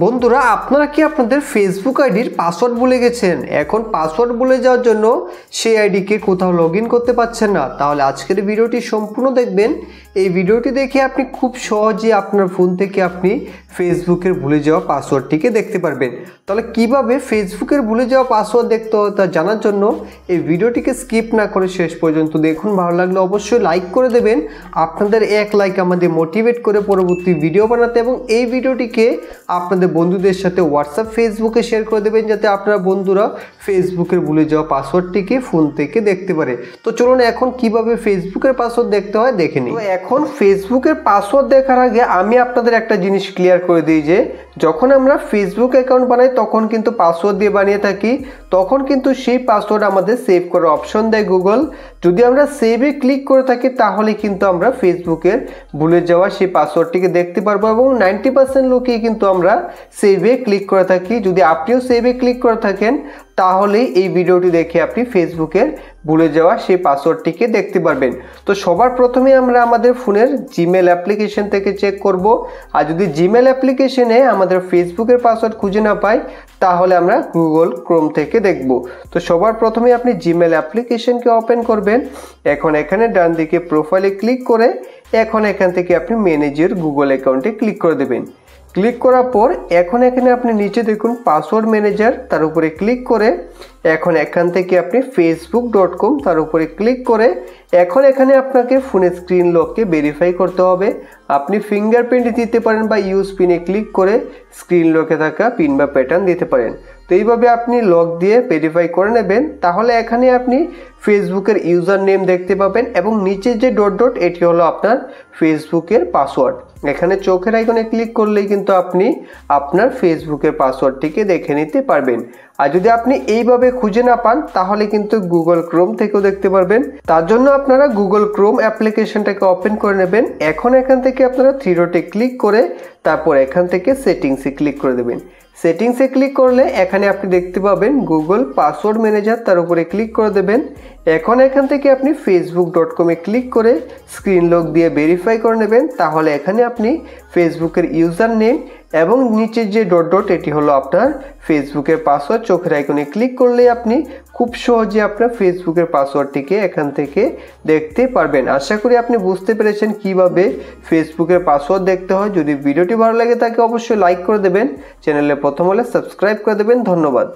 বন্ধুরা আপনারা কি আপনাদের ফেসবুক আইডির পাসওয়ার্ড ভুলে গেছেন? এখন পাসওয়ার্ড ভুলে যাওয়ার জন্য সেই আইডিকে কোথাও লগ ইন করতে পারছেন না, তাহলে আজকের ভিডিওটি সম্পূর্ণ দেখবেন। এই ভিডিওটি দেখে আপনি খুব সহজে আপনার ফোন থেকে আপনি ফেসবুকের ভুলে যাওয়া পাসওয়ার্ডটিকে দেখতে পারবেন। তাহলে কিভাবে ফেসবুকের ভুলে যাওয়া পাসওয়ার্ড দেখতে হয় তা জানার জন্য এই ভিডিওটিকে স্কিপ না করে শেষ পর্যন্ত দেখুন। ভালো লাগলে অবশ্যই লাইক করে দেবেন। আপনাদের এক লাইক আমাদের মোটিভেট করে পরবর্তী ভিডিও বানাতে, এবং এই ভিডিওটিকে আপনাদের বন্ধুদের সাথে হোয়াটসঅ্যাপ ফেসবুকে শেয়ার করে দেবেন, যাতে আপনারা বন্ধুরা ফেসবুকের ভুলে যাওয়া পাসওয়ার্ডটিকে ফোন থেকে দেখতে পারে। তো চলুন এখন কিভাবে ফেসবুকের পাসওয়ার্ড দেখতে হয় দেখে নিই। তো এখন ফেসবুকের পাসওয়ার্ড দেখার আগে আমি আপনাদের একটা জিনিস ক্লিয়ার করে দিই যে যখন আমরা ফেসবুক অ্যাকাউন্ট বানাই তখন কিন্তু পাসওয়ার্ড দিয়ে বানিয়ে থাকি, তখন কিন্তু সেই পাসওয়ার্ড আমাদের সেভ করার অপশন দেয় গুগল। যদি আমরা সেভে ক্লিক করে থাকি তাহলে কিন্তু আমরা ফেসবুকের ভুলে যাওয়া সেই পাসওয়ার্ডটিকে দেখতে পারবো, এবং 90% লোকেই কিন্তু আমরা সেভে ক্লিক করে থাকি। যদি আপনিও সেভে ক্লিক করে থাকেন তাহলে এই ভিডিওটি দেখে আপনি ফেসবুকের ভুলে যাওয়া সেই পাসওয়ার্ডটিকে দেখতে পারবেন। তো সবার প্রথমে আমরা আমাদের ফোনের জিমেল অ্যাপ্লিকেশন থেকে চেক করব, আর যদি জিমেল অ্যাপ্লিকেশনে আমাদের ফেসবুকের পাসওয়ার্ড খুঁজে না পাই তাহলে আমরা গুগল ক্রোম থেকে দেখব। তো সবার প্রথমে আপনি জিমেল অ্যাপ্লিকেশনকে ওপেন করবেন। এখন এখানে ডান দিকে প্রোফাইলে ক্লিক করে এখন এখান থেকে আপনি ম্যানেজ ইওর গুগল অ্যাকাউন্টে ক্লিক করে দেবেন। ক্লিক করার পর এখন এখানে আপনি নিচে দেখুন পাসওয়ার্ড ম্যানেজার, তার উপরে ক্লিক করে এখন এখান থেকে আপনি facebook.com তার উপরে ক্লিক করে এখন এখানে আপনাকে ফোনের স্ক্রিন লককে ভেরিফাই করতে হবে। আপনি ফিঙ্গারপ্রিন্ট দিতে পারেন বা ইউজ পিনে ক্লিক করে স্ক্রিন লকে থাকা পিন বা প্যাটার্ন দিতে পারেন। তো এইভাবে আপনি লক দিয়ে ভেরিফাই করে নেবেন। তাহলে এখানে আপনি ফেসবুকের ইউজার নেম দেখতে পাবেন, এবং নিচে যে ডট ডট এটি হলো আপনার ফেসবুকের পাসওয়ার্ড। এখানে চোখের আইকনে ক্লিক করলেই কিন্তু আপনি আপনার ফেসবুকের পাসওয়ার্ডটিকে দেখে নিতে পারবেন। আর যদি আপনি এইভাবে খুঁজে না পান তাহলে কিন্তু গুগল ক্রোম থেকেও দেখতে পারবেন। তার জন্য আপনারা গুগল ক্রোম অ্যাপ্লিকেশনটাকে ওপেন করে নেবেন। এখন এখান থেকে আপনারা থ্রি ডটে ক্লিক করে তারপর এখান থেকে সেটিংসে ক্লিক করে দেবেন। সেটিংসে ক্লিক করলে এখানে আপনি দেখতে পাবেন গুগল পাসওয়ার্ড ম্যানেজার, তার উপরে ক্লিক করে দেবেন। এখন এখান থেকে আপনি facebook.com-এ ক্লিক করে স্ক্রিন লক দিয়ে ভেরিফাই করে নেবেন। তাহলে এখানে আপনি ফেসবুকের ইউজার নেম এবং নিচের যে ডট ডট এটি হলো আপনার ফেসবুকের পাসওয়ার্ড। চোখের আইকনে ক্লিক করলে আপনি খুব সহজে আপনার ফেসবুকের পাসওয়ার্ডটিকে এখান থেকে দেখতে পারবেন। আশা করি আপনি বুঝতে পেরেছেন কিভাবে ফেসবুকের পাসওয়ার্ড দেখতে হয়। যদি ভিডিওটি ভালো লাগে তাকে অবশ্যই লাইক করে দেবেন, চ্যানেলে প্রথম হলে সাবস্ক্রাইব করে দেবেন। ধন্যবাদ।